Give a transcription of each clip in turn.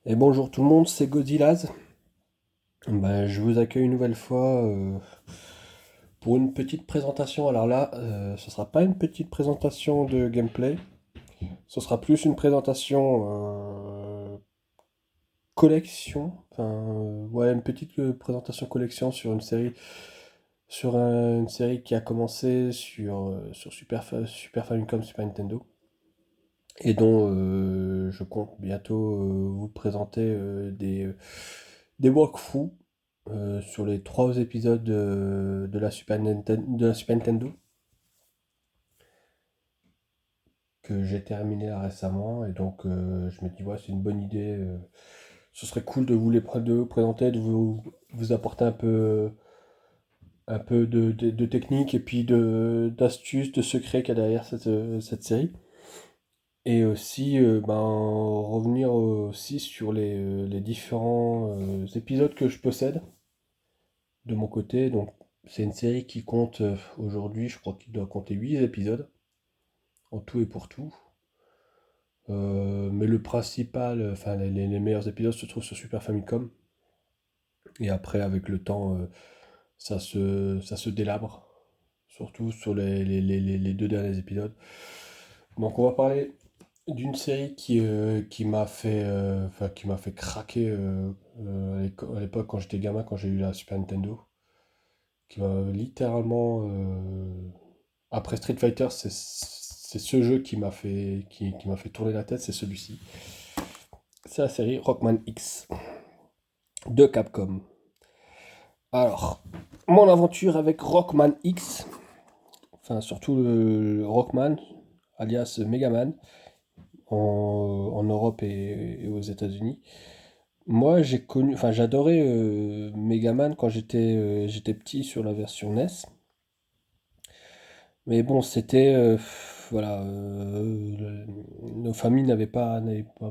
Et bonjour tout le monde, c'est Godzillaz. Je vous accueille une nouvelle fois pour une petite présentation. Alors là, ce sera pas une petite présentation de gameplay, ce sera plus une présentation collection. Ouais, une petite présentation collection sur une série, une série qui a commencé sur Super Famicom, Super Nintendo, et dont je compte bientôt vous présenter des walkthroughs sur les trois épisodes de la Super Nintendo que j'ai terminé là récemment. Et donc je me dis, ouais, c'est une bonne idée. Ce serait cool de vous présenter, vous apporter un peu de technique et puis d'astuces, de secrets qu'il y a derrière cette série. Et aussi revenir aussi sur les différents épisodes que je possède de mon côté. Donc c'est une série qui compte aujourd'hui, je crois qu'il doit compter 8 épisodes en tout et pour tout. Mais le principal, enfin les meilleurs épisodes se trouvent sur Super Famicom. Et après, avec le temps, ça se délabre. Surtout sur les deux derniers épisodes. Donc on va parler d'une série qui m'a fait, qui m'a fait craquer à l'époque quand j'étais gamin, quand j'ai eu la Super Nintendo. Qui m'a littéralement après Street Fighter, c'est ce jeu qui m'a fait tourner la tête, c'est celui-ci. C'est la série Rockman X de Capcom. Alors, mon aventure avec Rockman X, enfin surtout le Rockman, alias Megaman, en Europe et aux États-Unis. Moi, j'adorais Megaman quand j'étais petit sur la version NES. Mais bon, c'était voilà, nos familles n'avaient pas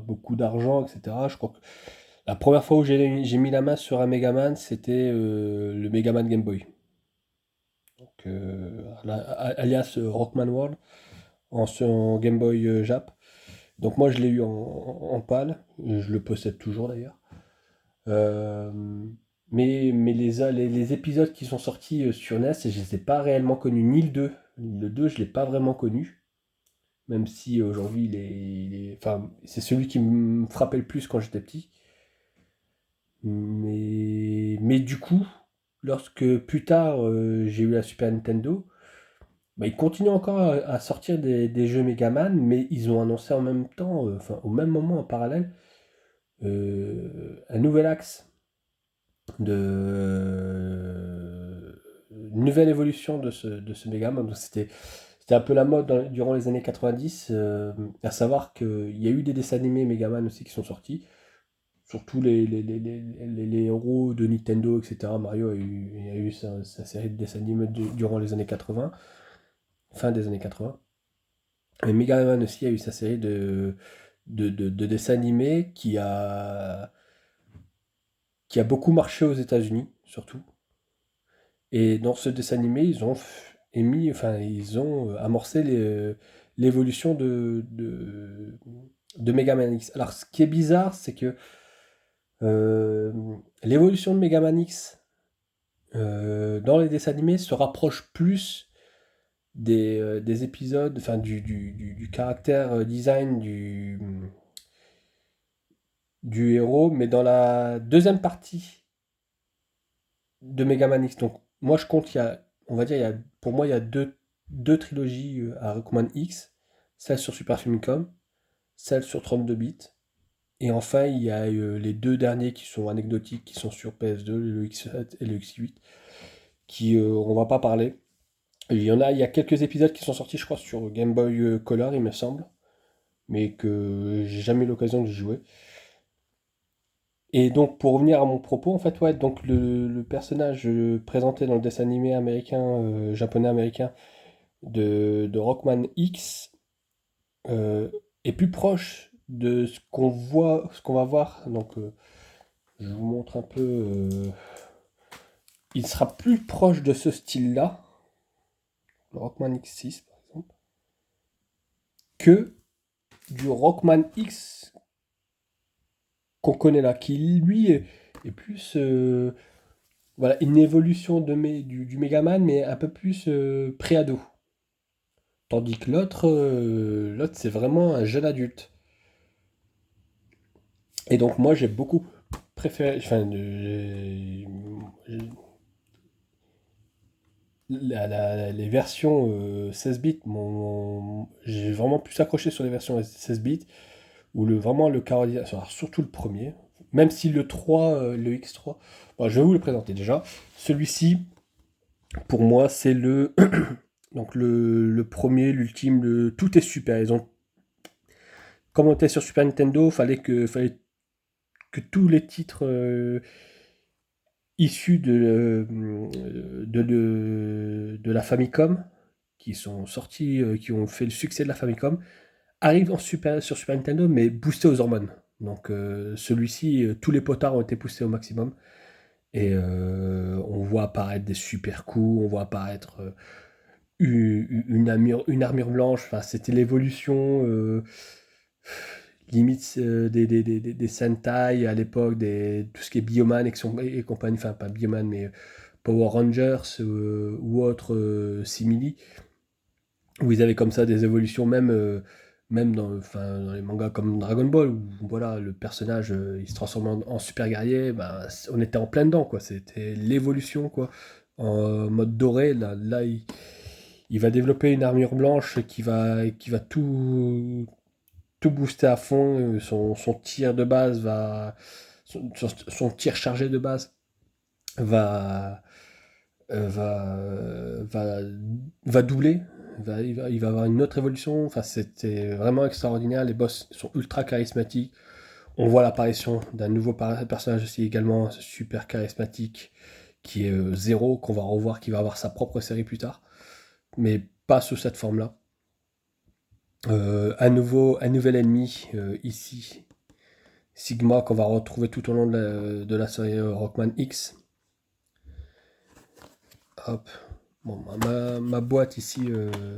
beaucoup d'argent, etc. Je crois que la première fois où j'ai mis la main sur un Megaman, c'était le Megaman Game Boy. Donc, alias Rockman World en Game Boy Jap. Donc moi je l'ai eu en pâle, et je le possède toujours d'ailleurs. Euh, mais les épisodes qui sont sortis sur NES, je ne les ai pas réellement connus, ni le 2. Le 2, je ne l'ai pas vraiment connu. Même si aujourd'hui, enfin, c'est celui qui me frappait le plus quand j'étais petit. Mais du coup, lorsque plus tard j'ai eu la Super Nintendo, ils continuent encore à sortir des jeux Megaman, mais ils ont annoncé en même temps, enfin au même moment en parallèle, un nouvel axe une nouvelle évolution de ce Megaman. Donc c'était un peu la mode durant les années 90, à savoir qu'il y a eu des dessins animés Megaman aussi qui sont sortis. Surtout les héros de Nintendo, etc. Mario il a eu sa série de dessins animés durant les années 80, fin des années 80. Et Mega Man aussi a eu sa série de dessins animés qui a beaucoup marché aux États-Unis, surtout. Et dans ce dessin animé, ils ont amorcé l'évolution de Mega Man X. Alors, ce qui est bizarre, c'est que euh, l'évolution de Mega Man X dans les dessins animés se rapproche plus des épisodes, enfin du caractère design du héros, mais dans la deuxième partie de Mega Man X. Donc moi je compte, on va dire, pour moi il y a deux trilogies à Rockman X, celle sur Super Famicom, celle sur 32 bits, et enfin il y a les deux derniers qui sont anecdotiques, qui sont sur PS2, le X7 et le X8, qui on va pas parler. Il y a quelques épisodes qui sont sortis, je crois, sur Game Boy Color, il me semble, mais que j'ai jamais eu l'occasion de jouer. Et donc, pour revenir à mon propos, en fait, ouais, donc le personnage présenté dans le dessin animé américain, japonais-américain de Rockman X euh, est plus proche de ce qu'on va voir. Donc, je vous montre un peu. Il sera plus proche de ce style-là, le Rockman X6 par exemple, que du Rockman X qu'on connaît là, qui lui est plus voilà, une évolution du Megaman, mais un peu plus pré-ado. Tandis que l'autre c'est vraiment un jeune adulte. Et donc moi j'ai beaucoup préféré, enfin, les versions 16 bits, j'ai vraiment plus accroché sur les versions 16 bits, où vraiment le Carolina, alors surtout le premier, même si le 3, le X3, bon, je vais vous le présenter déjà. Celui-ci, pour moi, c'est donc le premier, l'ultime, tout est super. Comme on était sur Super Nintendo, fallait que tous les titres issus de la Famicom, qui sont sortis, qui ont fait le succès de la Famicom, arrivent sur Super Nintendo, mais boostés aux hormones. Donc celui-ci, tous les potards ont été poussés au maximum. Et on voit apparaître des super coups, on voit apparaître une armure blanche. Enfin, c'était l'évolution limite des Sentai à l'époque, tout ce qui est Bioman et compagnie, enfin pas Bioman, mais Power Rangers ou autres simili, où ils avaient comme ça des évolutions, même enfin, dans les mangas comme Dragon Ball, où voilà, le personnage il se transforme en super guerrier, ben, on était en plein dedans, quoi. C'était l'évolution, quoi. En mode doré, là il va développer une armure blanche qui va tout booster à fond. Son tir de base son tir chargé de base va, va, va doubler. Il va avoir une autre évolution. Enfin, c'était vraiment extraordinaire. Les boss sont ultra charismatiques. On voit l'apparition d'un nouveau personnage aussi également super charismatique qui est Zero, qu'on va revoir, qui va avoir sa propre série plus tard, mais pas sous cette forme-là. Un nouvel ennemi ici, Sigma, qu'on va retrouver tout au long de la série Rockman X. Hop. Bon, ma boîte ici,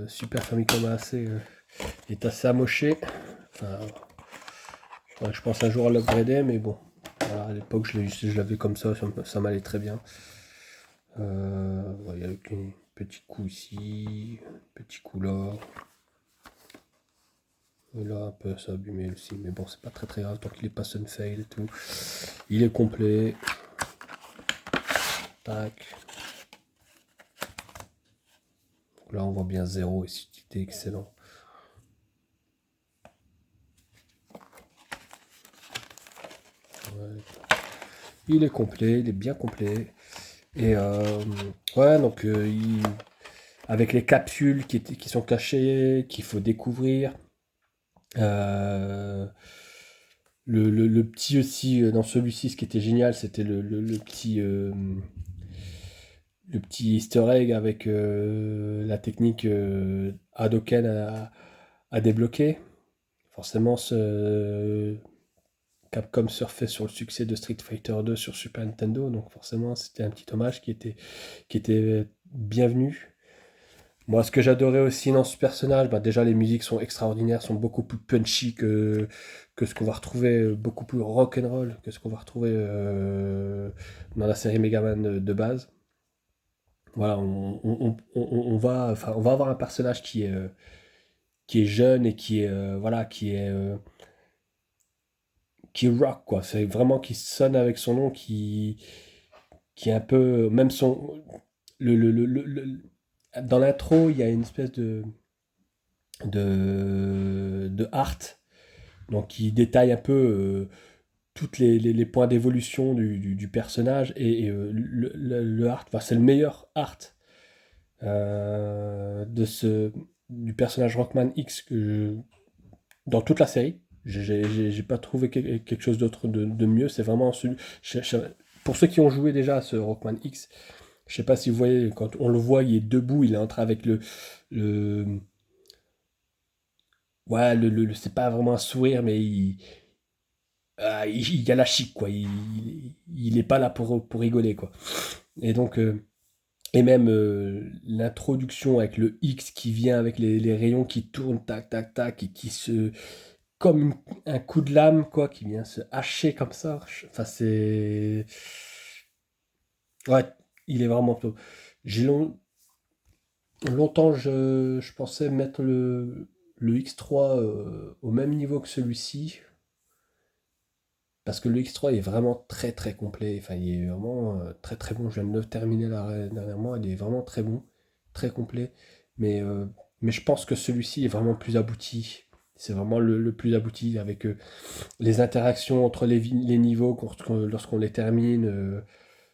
Super Famicom est assez amochée. Enfin, je pense un jour à l'upgrader, mais bon. Voilà, à l'époque, je l'avais comme ça m'allait très bien. Il y a un petit coup ici, petit coup là. Là, un peu ça abîmé aussi, mais bon, c'est pas très grave tant qu'il est pas sunfade et tout. Il est complet. Tac. Là, on voit bien Zéro et c'était excellent. Ouais. Il est complet, il est bien complet. Et ouais, donc avec les capsules qui sont cachées, qu'il faut découvrir. Euh, le petit aussi, dans celui-ci, ce qui était génial, c'était le petit easter egg avec la technique Hadoken à débloquer. Forcément, Capcom surfait sur le succès de Street Fighter 2 sur Super Nintendo, donc forcément c'était un petit hommage qui était bienvenu. Moi, ce que j'adorais aussi dans ce personnage, bah, déjà les musiques sont extraordinaires, sont beaucoup plus punchy que ce qu'on va retrouver, beaucoup plus rock and roll que ce qu'on va retrouver dans la série Megaman de base. Voilà, on va avoir un personnage qui est jeune et voilà, qui rock, quoi. C'est vraiment qui sonne avec son nom, qui est un peu, même dans l'intro, il y a une espèce de art, donc qui détaille un peu toutes les points d'évolution du personnage et le art, enfin, c'est le meilleur art du personnage Rockman X dans toute la série. J'ai pas trouvé quelque chose d'autre de mieux. C'est vraiment celui. Pour ceux qui ont joué déjà à ce Rockman X, je sais pas si vous voyez, quand on le voit, il est debout, il est en train avec le, ouais, c'est pas vraiment un sourire, mais il a la chic, quoi. Il est pas là pour rigoler, quoi. Et donc, et même l'introduction avec le X qui vient avec les rayons qui tournent, tac, tac, tac, et comme un coup de lame, quoi, qui vient se hacher comme ça. Enfin, c'est... Ouais, il est vraiment top. J'ai longtemps, je pensais mettre le X3 au même niveau que celui-ci, parce que le X3 est vraiment très très complet. Enfin, il est vraiment très très bon. Je viens de le terminer là, dernièrement. Il est vraiment très bon, très complet. Mais, euh, mais je pense que celui-ci est vraiment plus abouti. C'est vraiment le plus abouti avec les interactions entre les niveaux lorsqu'on les termine.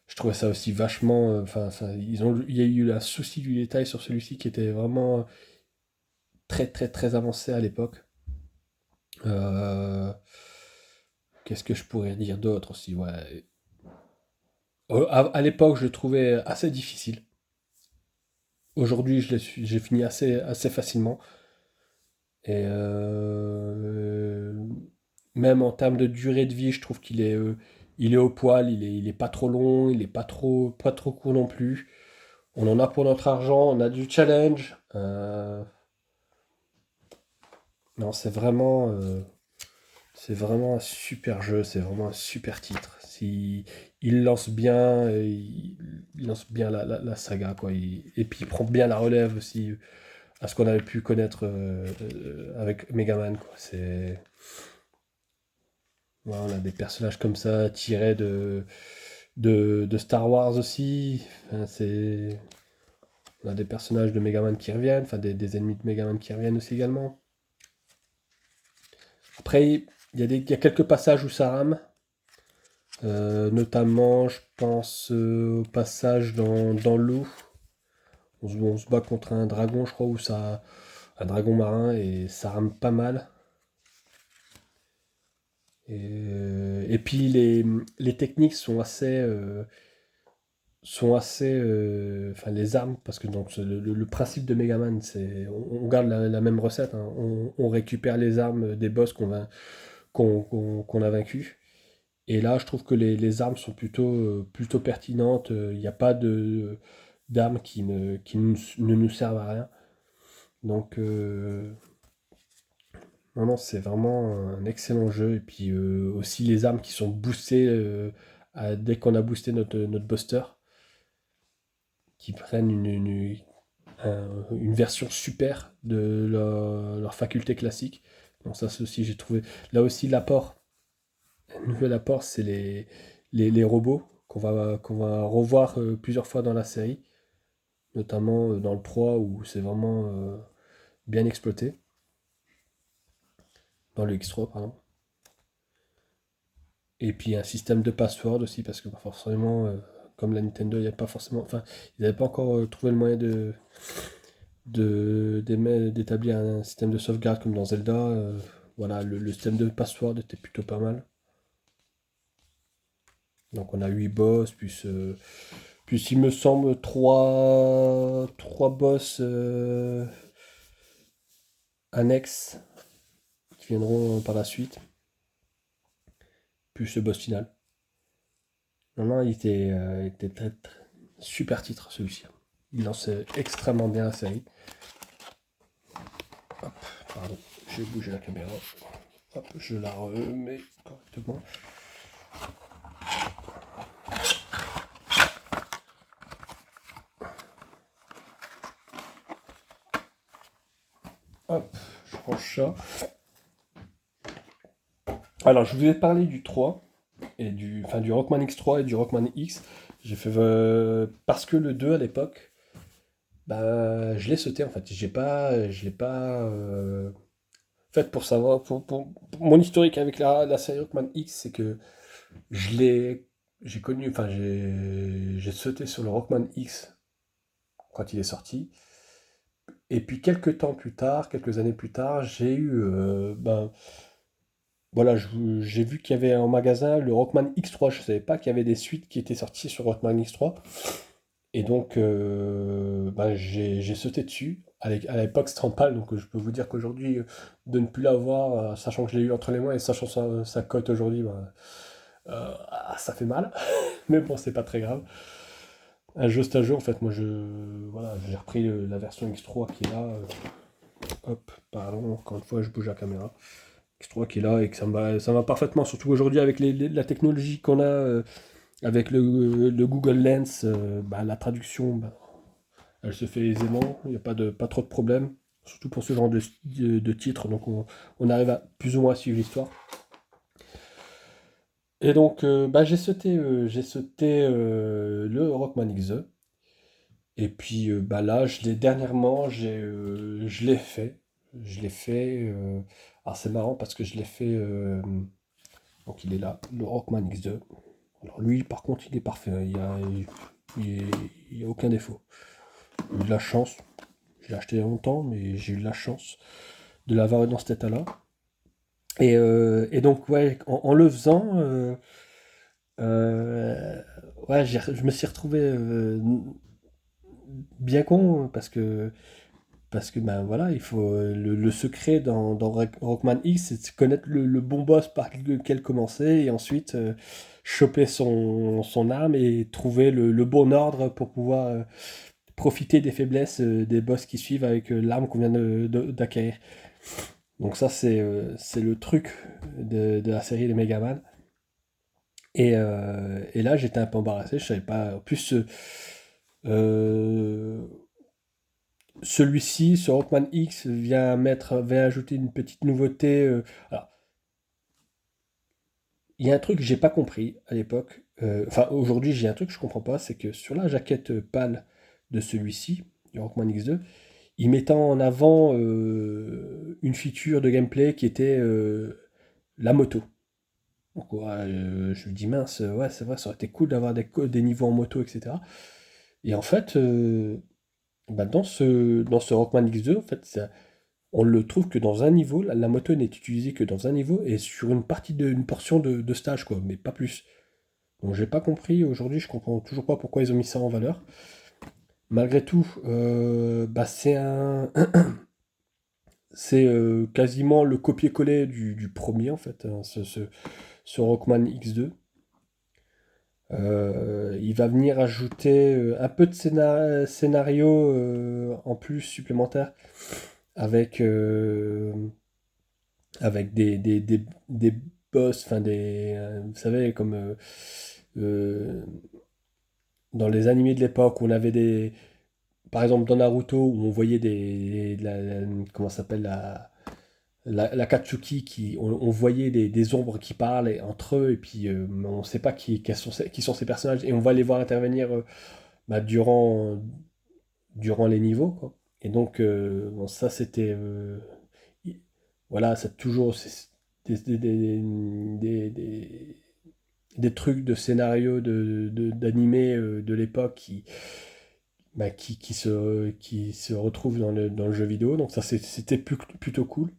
Je trouvais ça aussi vachement. Enfin, il y a eu un souci du détail sur celui-ci qui était vraiment très très très avancé à l'époque. Euh, Qu'est-ce que je pourrais dire d'autre aussi? Ouais. À l'époque, je le trouvais assez difficile. Aujourd'hui, j'ai fini assez facilement. Et même en termes de durée de vie, je trouve il est au poil, il est pas trop long, il est pas trop court non plus. On en a pour notre argent, on a du challenge. Non, c'est vraiment un super jeu, c'est vraiment un super titre. Si, il lance bien, il lance bien la saga, quoi. Et puis il prend bien la relève aussi à ce qu'on avait pu connaître avec Megaman, quoi. Ouais, on a des personnages comme ça tirés de Star Wars aussi. Enfin, on a des personnages de Megaman qui reviennent, enfin des ennemis de Megaman qui reviennent aussi également. Après, il y a quelques passages où ça rame. Notamment, je pense au passage dans l'eau. On se bat contre un dragon, je crois, un dragon marin, et ça rame pas mal. Et puis les techniques enfin les armes, parce que donc le principe de Megaman, c'est on garde la même recette, hein. On récupère les armes des boss qu'on a vaincus. Et là, je trouve que les armes sont plutôt pertinentes. Il n'y a pas d'armes ne nous servent à rien. Donc, non, non, c'est vraiment un excellent jeu. Et puis aussi les armes qui sont boostées dès qu'on a boosté notre buster, qui prennent une version super de leur faculté classique. Donc ça, c'est aussi, j'ai trouvé. Là aussi, un nouvel apport, c'est les robots qu'on va revoir plusieurs fois dans la série, notamment dans le 3 où c'est vraiment bien exploité, dans le X3 pardon. Et puis un système de password aussi, parce que pas forcément, comme la Nintendo, il n'y a pas forcément, enfin, ils n'avaient pas encore trouvé le moyen d'établir un système de sauvegarde comme dans Zelda. Voilà, le système de password était plutôt pas mal. Donc on a 8 boss, plus il me semble trois boss annexes qui viendront par la suite, plus le boss final. Non, non, il était super titre celui-ci. Il lançait extrêmement bien la série. Hop, pardon, j'ai bougé la caméra. Hop, je la remets correctement. Hop, je range ça. Alors, je vous ai parlé du 3 et du Rockman X3 et du Rockman X. J'ai fait parce que le 2 à l'époque, bah, je l'ai sauté en fait. Je l'ai pas fait pour savoir. Pour mon historique avec la série Rockman X, c'est que je l'ai, j'ai connu, enfin j'ai sauté sur le Rockman X quand il est sorti. Et puis quelques temps plus tard, quelques années plus tard, j'ai eu, ben voilà, j'ai vu qu'il y avait en magasin le Rockman X3. Je savais pas qu'il y avait des suites qui étaient sorties sur Rockman X3. Et donc, ben, j'ai sauté dessus. À l'époque, c'était en pâle, donc je peux vous dire qu'aujourd'hui, de ne plus l'avoir, sachant que je l'ai eu entre les mains et sachant sa cote aujourd'hui, ben, ça fait mal. Mais bon, c'est pas très grave. Un jeu, c'est un jeu, en fait. Moi, voilà, j'ai repris la version X3 qui est là. Hop, pardon, encore une fois, je bouge la caméra. je trouve qu'il est là et que ça va parfaitement, surtout aujourd'hui avec la technologie qu'on a, avec le Google Lens, bah, la traduction, bah, elle se fait aisément, il n'y a pas trop de problème, surtout pour ce genre de titre, donc on arrive à plus ou moins suivre l'histoire. Et donc, bah, j'ai sauté le Rockman X2. Et puis bah là, dernièrement, je l'ai fait. Je l'ai fait. Alors c'est marrant parce que je l'ai fait. Donc il est là, le Rockman X2. Alors lui, par contre, il est parfait, hein. Il il y a aucun défaut. J'ai eu de la chance. Je l'ai acheté il y a longtemps, mais j'ai eu de la chance de l'avoir dans cet état-là. Et donc, ouais, en le faisant, euh, ouais, je me suis retrouvé bien con parce que ben voilà, il faut le secret dans Rockman X, c'est de connaître le bon boss par lequel commencer et ensuite choper son arme et trouver le bon ordre pour pouvoir profiter des faiblesses des boss qui suivent avec l'arme qu'on vient d'acquérir. Donc ça c'est le truc de la série des Megaman. Et là j'étais un peu embarrassé, je savais pas. En plus, euh, celui-ci, ce Rockman X, vient ajouter une petite nouveauté. Alors, il y a un truc que j'ai pas compris à l'époque. Enfin, aujourd'hui, j'ai un truc que je comprends pas, c'est que sur la jaquette pâle de celui-ci, du Rockman X2, il mettait en avant une feature de gameplay qui était la moto. Donc, ouais, je me dis mince, ouais, c'est vrai, ça aurait été cool d'avoir des niveaux en moto, etc. Et en fait, bah, dans ce Rockman X2, en fait, on le trouve que dans un niveau, la moto n'est utilisée que dans un niveau et sur une portion de stage, quoi, mais pas plus. Donc j'ai pas compris, aujourd'hui je comprends toujours pas pourquoi ils ont mis ça en valeur. Malgré tout, bah, c'est quasiment le copier-coller du premier en fait, hein, ce Rockman X2. Il va venir ajouter un peu de scénario en plus supplémentaire avec, avec des boss, enfin vous savez, comme euh, dans les animés de l'époque où on avait par exemple dans Naruto où on voyait comment ça s'appelle la Katsuki on voyait des ombres qui parlent entre eux et puis on ne sait pas qui sont ces personnages et on va les voir intervenir bah, durant les niveaux quoi. Et donc bon, ça c'était voilà, c'est toujours des, des, des, des- des trucs de scénario d'animé de l'époque qui se retrouvent dans le jeu vidéo. Donc ça, c'était plutôt cool.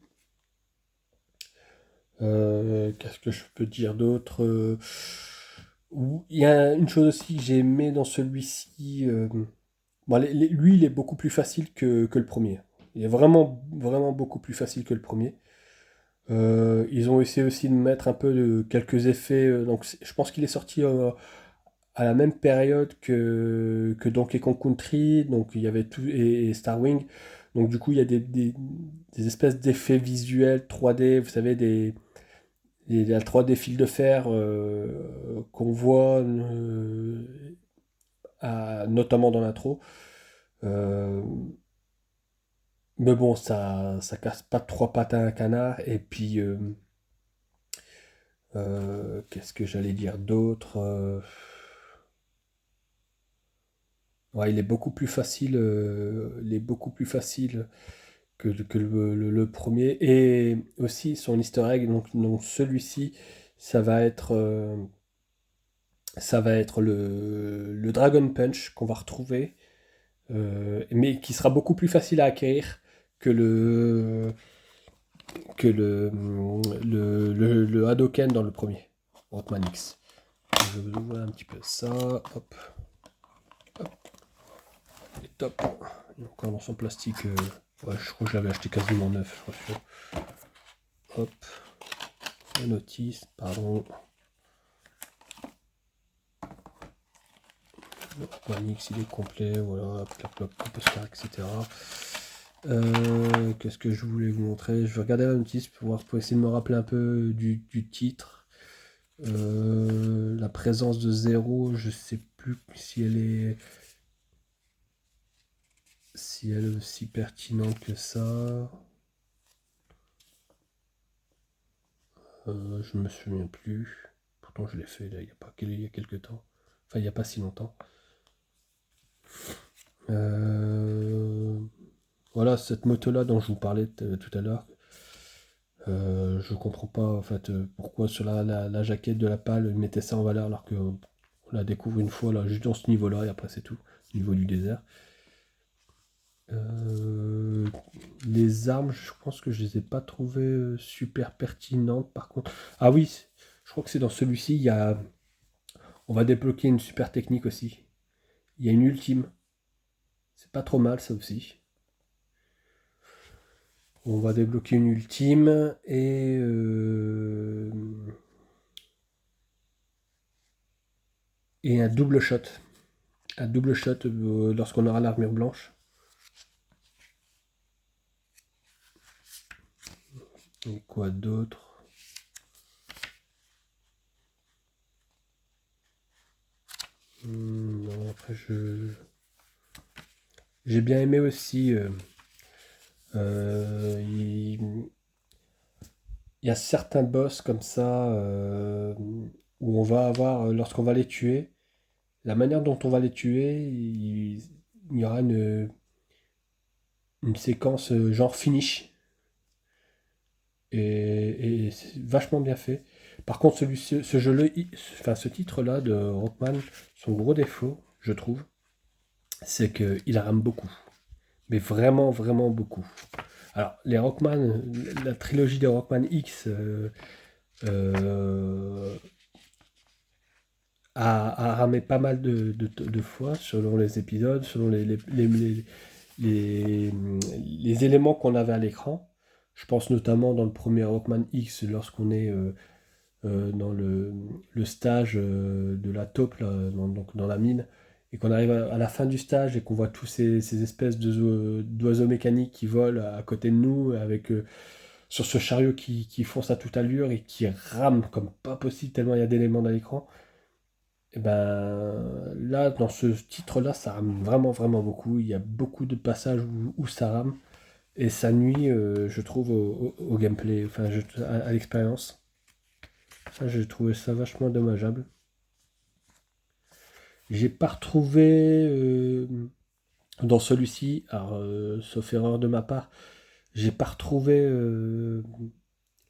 Qu'est-ce que je peux dire d'autre? Il y a une chose aussi que j'ai aimé dans celui-ci. Bon, lui, il est beaucoup plus facile que le premier. Il est vraiment, vraiment beaucoup plus facile que le premier. Ils ont essayé aussi de mettre un peu de quelques effets. Donc, je pense qu'il est sorti à la même période que Donkey Kong Country. Donc, il y avait tout et Star Wing. Donc, du coup, il y a des espèces d'effets visuels 3D. Vous savez, la 3D fil de fer qu'on voit notamment dans l'intro. Euh, mais bon, ça casse pas trois pattes à un canard. Et puis. Qu'est-ce que j'allais dire d'autre? Ouais, il est beaucoup plus facile que le premier. Et aussi son easter egg, donc celui-ci, ça va être, euh, ça va être le Dragon Punch qu'on va retrouver, mais qui sera beaucoup plus facile à acquérir que le Hadoken dans le premier, Rockman X. Je vous ouvre un petit peu ça, hop. Et top. Encore dans son plastique. Ouais, je crois que je l'avais acheté quasiment neuf, je crois. Hop. La notice, pardon. Le Manix, il est complet. Voilà. Plop, plop, compostar, etc. Qu'est-ce que je voulais vous montrer? Je vais regarder la notice pour essayer de me rappeler un peu du titre. La présence de zéro, je sais plus si elle est aussi pertinente que ça. Je me souviens plus. Pourtant, je l'ai fait là, il y a quelques temps. Enfin, il n'y a pas si longtemps. Voilà, cette moto-là dont je vous parlais tout à l'heure, je comprends pas en fait pourquoi sur la jaquette de la pale ils mettaient ça en valeur alors que on la découvre une fois là, juste dans ce niveau-là et après c'est tout, au niveau du désert. Euh, les armes, je pense que je les ai pas trouvées super pertinentes par contre. Ah oui, je crois que c'est dans celui-ci, on va débloquer une super technique aussi. Il y a une ultime, c'est pas trop mal ça aussi. On va débloquer une ultime et un double shot. Un double shot lorsqu'on aura l'armure blanche. Et quoi d'autre? Non, après j'ai bien aimé aussi. Il y a certains boss comme ça où on va avoir, lorsqu'on va les tuer, la manière dont on va les tuer, il y aura une séquence genre finish. Et c'est vachement bien fait. Par contre, ce jeu-là, enfin, ce titre-là de Rockman, son gros défaut, je trouve, c'est qu'il rame beaucoup. Mais vraiment, vraiment beaucoup. Alors, les Rockman, la trilogie des Rockman X euh, a ramé pas mal de fois selon les épisodes, selon les, les éléments qu'on avait à l'écran. Je pense notamment dans le premier Rockman X, lorsqu'on est dans le stage de la taupe, là, donc dans la mine, et qu'on arrive à la fin du stage et qu'on voit tous ces espèces d'oiseaux mécaniques qui volent à côté de nous, avec sur ce chariot qui fonce à toute allure et qui rame comme pas possible tellement il y a d'éléments dans l'écran. Et ben là, dans ce titre-là, ça rame vraiment, vraiment beaucoup. Il y a beaucoup de passages où ça rame et ça nuit, je trouve, au gameplay, enfin, à l'expérience. Ça, j'ai trouvé ça vachement dommageable. J'ai pas retrouvé dans celui-ci, alors sauf erreur de ma part, j'ai pas retrouvé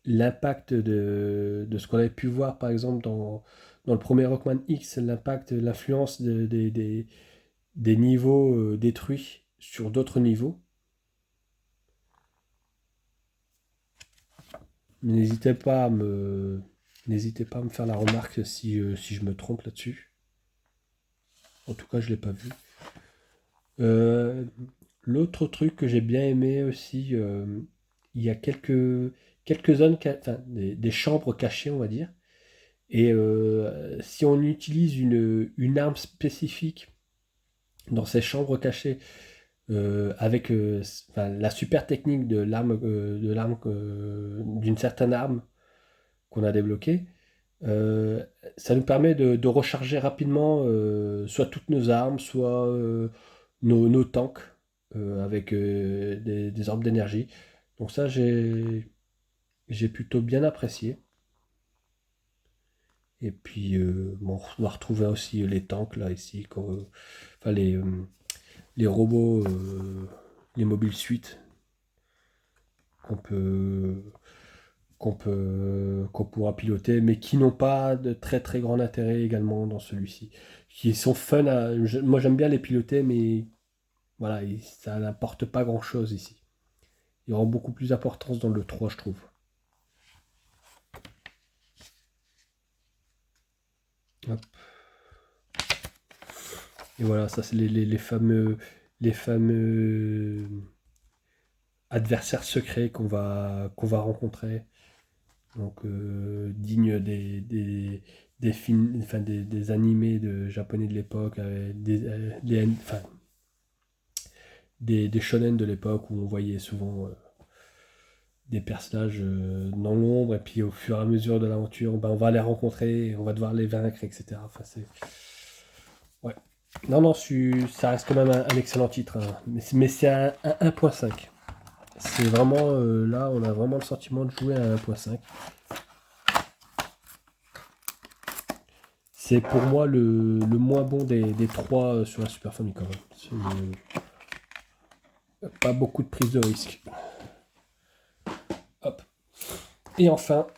l'impact de ce qu'on avait pu voir par exemple dans le premier Rockman X, l'impact, l'influence des niveaux détruits sur d'autres niveaux. Mais n'hésitez pas à me faire la remarque si je me trompe là-dessus. En tout cas, je l'ai pas vu. Euh, L'autre truc que j'ai bien aimé aussi, il y a quelques zones, enfin, des chambres cachées, on va dire. Et si on utilise une arme spécifique dans ces chambres cachées, avec enfin, la super technique d'une certaine arme qu'on a débloquée, ça nous permet de recharger rapidement soit toutes nos armes, soit nos tanks avec des orbes d'énergie. Donc ça, j'ai plutôt bien apprécié. Et puis, bon, on va retrouver aussi les tanks là ici, enfin les robots, les mobiles suites qu'on peut, qu'on pourra piloter, mais qui n'ont pas de très très grand intérêt également dans celui-ci. Qui sont fun moi j'aime bien les piloter, mais voilà, ça n'apporte pas grand-chose ici. Ils auront beaucoup plus d'importance dans le 3, je trouve. Hop. Et voilà, ça c'est les fameux adversaires secrets qu'on va rencontrer. Donc digne des films, enfin des animés japonais de l'époque, enfin, des shonen de l'époque où on voyait souvent des personnages dans l'ombre, et puis au fur et à mesure de l'aventure, ben, on va les rencontrer, on va devoir les vaincre, etc. Enfin, c'est... Ouais. Non, non, ça reste quand même un excellent titre, hein. Mais c'est un 1.5. C'est vraiment, là, on a vraiment le sentiment de jouer à 1.5. C'est pour moi le moins bon des trois sur la Super Famicom. Pas beaucoup de prise de risque. Hop. Et enfin,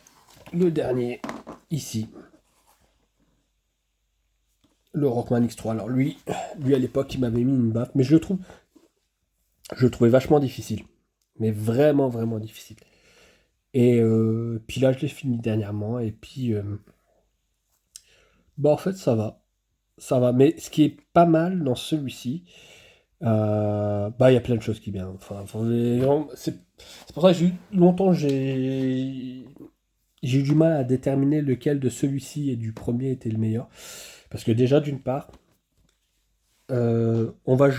le dernier, ici, le Rockman X3. Alors lui à l'époque, il m'avait mis une baffe, mais je le trouvais vachement difficile. Mais vraiment, vraiment difficile. Et puis là, je l'ai fini dernièrement, et puis, bah en fait, ça va. Ça va. Mais ce qui est pas mal dans celui-ci, bah il y a plein de choses qui bien. C'est pour ça que longtemps, j'ai eu du mal à déterminer lequel de celui-ci et du premier était le meilleur. Parce que déjà, d'une part, on va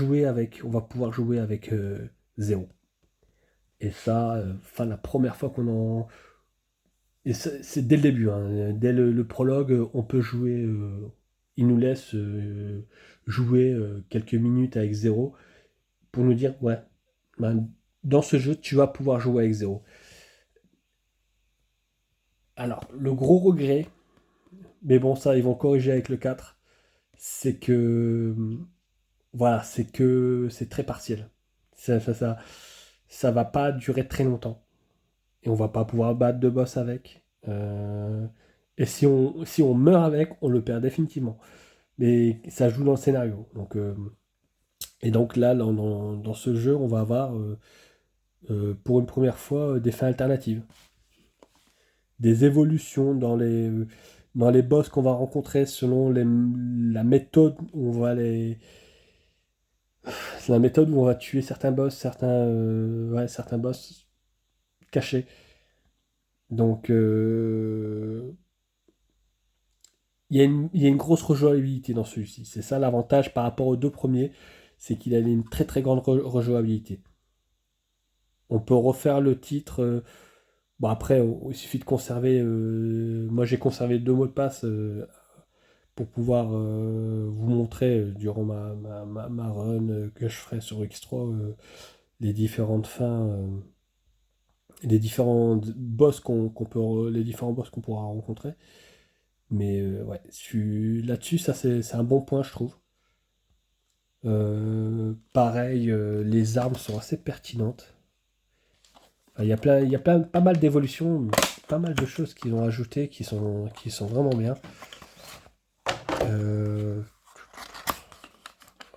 pouvoir jouer avec zéro. Et ça, la première fois qu'on en... Et c'est dès le début, hein. Dès le prologue, on peut jouer... il nous laisse jouer quelques minutes avec zéro pour nous dire, ouais, ben, dans ce jeu, tu vas pouvoir jouer avec zéro. Alors, le gros regret, mais bon, ça, ils vont corriger avec le 4, c'est que... Voilà, c'est très partiel. Ça va pas durer très longtemps. Et on va pas pouvoir battre de boss avec. Et si on meurt avec, on le perd définitivement. Mais ça joue dans le scénario. Et donc là, dans ce jeu, on va avoir pour une première fois des fins alternatives. Des évolutions dans les boss qu'on va rencontrer selon la méthode où on va les. C'est la méthode où on va tuer certains boss, certains boss cachés. Donc, il y a une grosse rejouabilité dans celui-ci. C'est ça l'avantage par rapport aux deux premiers, c'est qu'il a une très très grande rejouabilité. On peut refaire le titre. Bon, après, il suffit de conserver. Moi, j'ai conservé 2 mots de passe pour pouvoir vous montrer durant ma run que je ferai sur X3 les différentes fins, les différents boss les différents boss qu'on pourra rencontrer. Mais ouais, là-dessus, ça c'est un bon point, je trouve. Pareil, les armes sont assez pertinentes. Enfin, pas mal d'évolutions, pas mal de choses qu'ils ont ajoutées qui sont vraiment bien. Euh,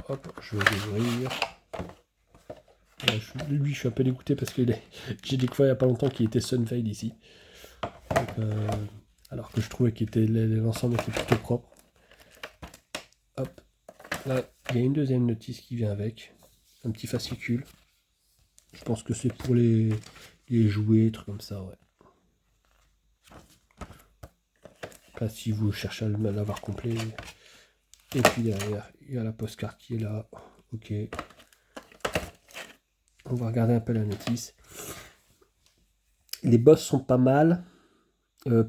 Hop, je vais l'ouvrir. Lui, je suis un peu dégoûté parce que j'ai découvert il n'y a pas longtemps qu'il était Sunfade ici. Donc, alors que je trouvais l'ensemble était plutôt propre. Hop, là, il y a une deuxième notice qui vient avec. Un petit fascicule. Je pense que c'est pour les jouets, trucs comme ça, ouais. Là, si vous cherchez à l'avoir complet. Et puis derrière, il y a la postcard qui est là. Ok. On va regarder un peu la notice. Les boss sont pas mal.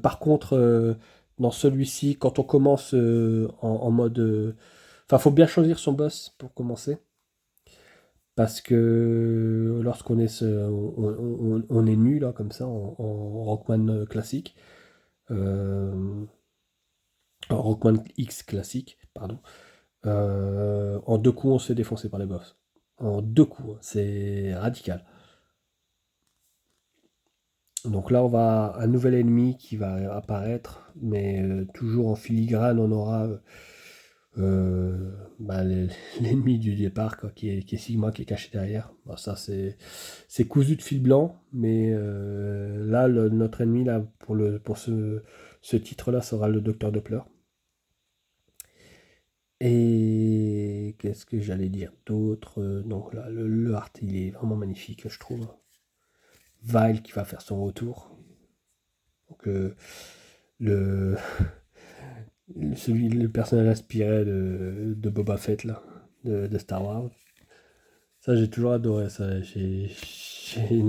Par contre, dans celui-ci, quand on commence en mode... Enfin, faut bien choisir son boss pour commencer. Parce que lorsqu'on est, on est nul, là, comme ça, en Rockman classique, euh, en Rockman X classique, pardon, en 2 coups, on se fait défoncer par les boss. En 2 coups, hein, c'est radical. Donc là, on va un nouvel ennemi qui va apparaître, mais toujours en filigrane, on aura bah, l'ennemi du départ, quoi, qui est Sigma, qui est caché derrière. Bon, ça, c'est cousu de fil blanc, mais là, notre ennemi, là, pour ce titre-là, sera le Docteur Doppler. Et qu'est-ce que j'allais dire d'autre? Donc là, le art, il est vraiment magnifique, je trouve. Vile qui va faire son retour. Donc, le, le personnage inspiré de Boba Fett, là, de Star Wars. Ça, j'ai toujours adoré ça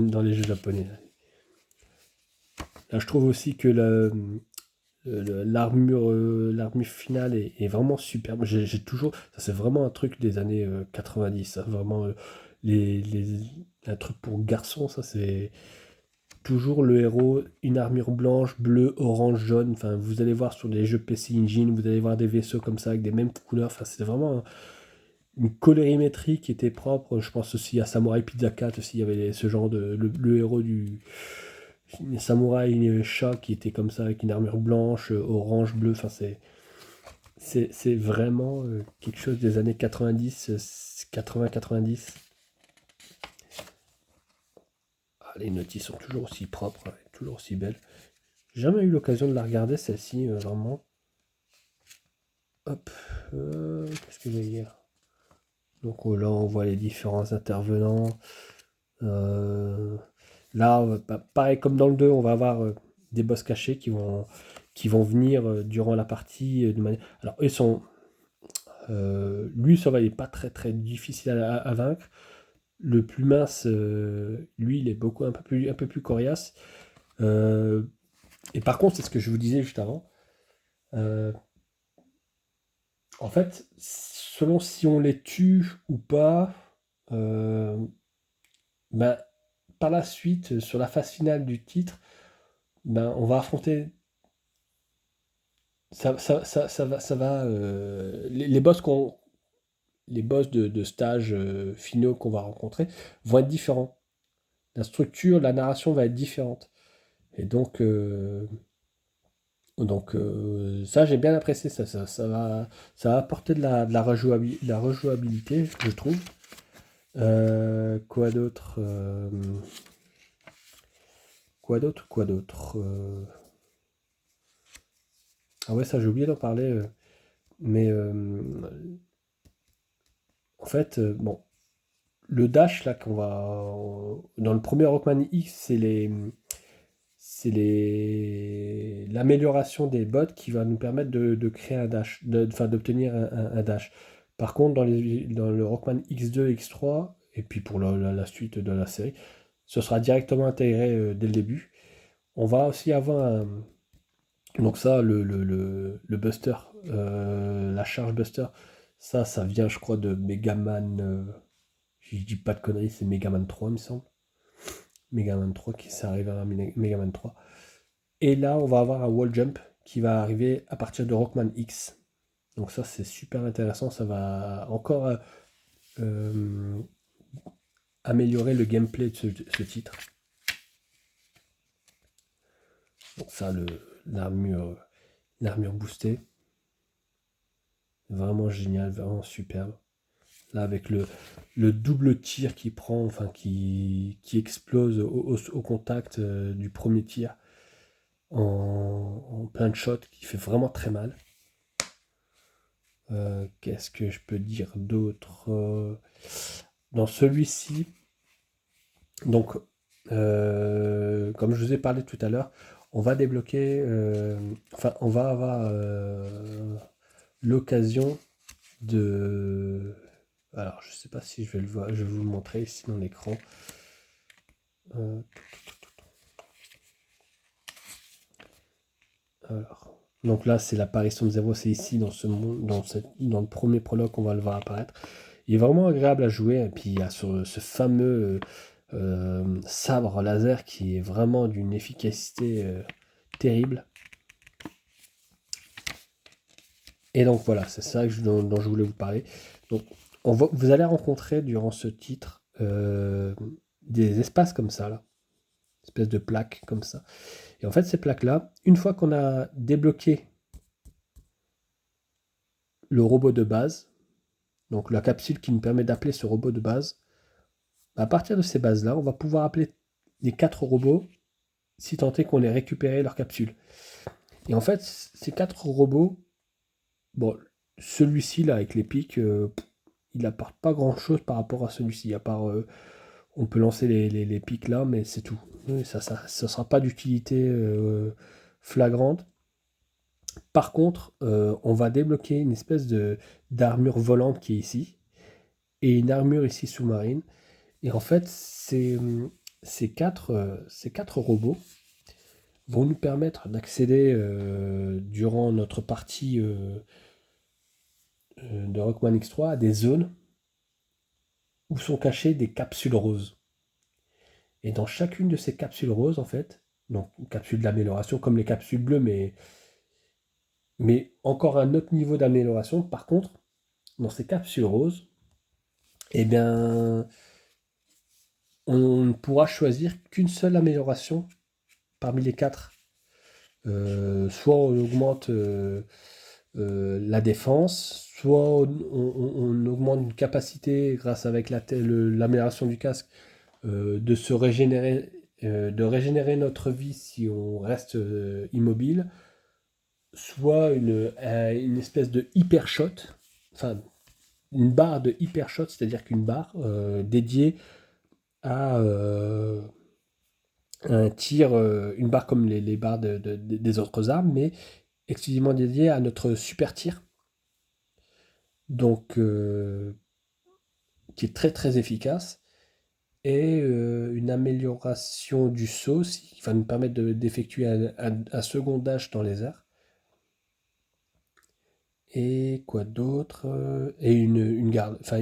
dans les jeux japonais. Là, je trouve aussi que l'armure finale est vraiment superbe. J'ai toujours, ça c'est vraiment un truc des années 90, ça, vraiment les, les- un truc pour garçon, ça c'est toujours le héros, une armure blanche, bleue, orange, jaune. Enfin, vous allez voir sur les jeux PC Engine, vous allez voir des vaisseaux comme ça avec des mêmes couleurs. Enfin, c'est vraiment une colorimétrie qui était propre. Je pense aussi à Samurai Pizza 4 aussi, il y avait ce genre de le héros du samouraï chat qui était comme ça avec une armure blanche, orange, bleu. Enfin, c'est vraiment quelque chose des années 90, 80-90. Ah, les notices sont toujours aussi propres, hein, toujours aussi belles. J'ai jamais eu l'occasion de la regarder celle-ci, vraiment. Hop, qu'est-ce que je vais dire? Donc là, on voit les différents intervenants. Euh, Là, pareil comme dans le 2, on va avoir des boss cachés qui vont venir durant la partie de manière. Alors, eux sont. Lui, ça va, il n'est pas très très difficile à vaincre. Le plus mince, lui, il est un peu plus coriace. Euh, et par contre, c'est ce que je vous disais juste avant. euh, En fait, selon si on les tue ou pas, euh, ben, par la suite, sur la phase finale du titre, ben, on va affronter. Les boss de stage finaux qu'on va rencontrer vont être différents. La structure, la narration va être différente. Et donc, ça, j'ai bien apprécié ça. Ça va apporter de la rejouabilité, je trouve. Quoi d'autre Quoi d'autre? Quoi d'autre Ah ouais, ça, j'ai oublié d'en parler. Mais en fait, bon, le dash, là, dans le premier Rockman X, l'amélioration des bots qui va nous permettre de créer un dash, enfin d'obtenir un dash. Par contre, dans le Rockman X2, X3, et puis pour la suite de la série, ce sera directement intégré dès le début. On va aussi avoir donc ça, le Buster, la charge Buster, ça vient, je crois, de Megaman. Si je dis pas de conneries, c'est Megaman 3, il me semble. Megaman 3 qui s'est arrivé à Megaman 3. Et là, on va avoir un wall jump qui va arriver à partir de Rockman X. Donc ça, c'est super intéressant. Ça va encore euh, améliorer le gameplay de ce titre. Donc ça, l'armure boostée. Vraiment génial, vraiment superbe. Là, avec le double tir qui prend, enfin qui explose au contact du premier tir en plein de shot, qui fait vraiment très mal. Qu'est-ce que je peux dire d'autre dans celui-ci? Donc, comme je vous ai parlé tout à l'heure, on va débloquer, enfin, on va avoir l'occasion de. Alors, je sais pas si je vais le voir, je vais vous le montrer ici dans l'écran. Euh, alors, donc là, c'est l'apparition de Zéro, c'est ici dans ce monde, dans le premier prologue qu'on va le voir apparaître. Il est vraiment agréable à jouer, et puis il y a ce fameux sabre laser qui est vraiment d'une efficacité terrible. Et donc voilà, c'est ça dont je voulais vous parler. Donc vous allez rencontrer durant ce titre des espaces comme ça, là, espèce de plaques comme ça. Et en fait, ces plaques-là, une fois qu'on a débloqué le robot de base, donc la capsule qui nous permet d'appeler ce robot de base, à partir de ces bases-là, on va pouvoir appeler les 4 robots si tant est qu'on ait récupéré leur capsule. Et en fait, ces 4 robots, bon, celui-ci là avec les pics, il apporte pas grand-chose par rapport à celui-ci, à part on peut lancer les pics là, mais c'est tout. Ça sera pas d'utilité flagrante. Par contre, on va débloquer une espèce d'armure volante qui est ici. et une armure ici sous-marine. Et en fait, ces quatre robots vont nous permettre d'accéder durant notre partie de Rockman X3 à des zones où sont cachées des capsules roses. Et dans chacune de ces capsules roses, en fait, donc une capsule d'amélioration comme les capsules bleues, mais encore un autre niveau d'amélioration. Par contre, dans ces capsules roses, eh bien, on ne pourra choisir qu'une seule amélioration parmi les quatre. Soit on augmente la défense, soit on augmente une capacité grâce avec l'amélioration du casque de se régénérer, de régénérer notre vie si on reste immobile, soit une espèce de hyper shot, enfin une barre de hyper shot, c'est-à-dire qu'une barre dédiée à un tir, une barre comme les barres des autres armes, mais exclusivement dédiée à notre super tir, donc qui est très très efficace, et une amélioration du saut qui va nous permettre d'effectuer un second dash dans les airs. Et quoi d'autre? Et une garde, enfin